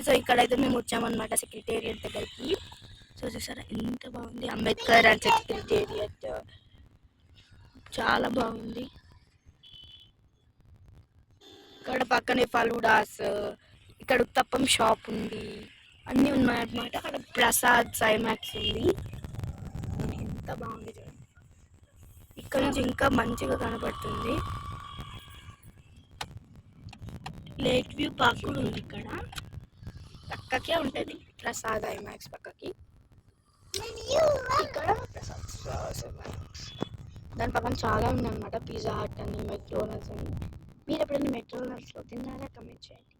So ఇక్కడైతే మేము వచ్చామన్నమాట సెక్రటేరియట్ దగ్గరికి. సో చూసారా ఎంత బాగుంది, అంబేద్కర్ అండ్ సెక్రటేరియట్ చాలా బాగుంది. ఇక్కడ పక్కనే ఫలూడాస్, ఇక్కడ ఉత్తప్పం షాప్ ఉంది, అన్నీ ఉన్నాయన్నమాట. అక్కడ ప్రసాద్ సైమాక్స్ ఉంది. ఎంత బాగుంది చూడండి, ఇక్కడ నుంచి ఇంకా మంచిగా కనపడుతుంది. లేక్ వ్యూ పార్క్ కూడా ఉంది ఇక్కడ, పక్కకే ఉంటుంది ప్రసాద్ ఐమాక్స్ పక్కకి. ఇక్కడ దాని పక్కన చాలా ఉన్నాయి అన్నమాట, పిజ్జా హట్ అని, మెక్డోనల్డ్స్ అని. మీరు ఎప్పుడైనా మెక్డోనల్డ్స్లో తిన్నారా? కమెంట్ చేయండి.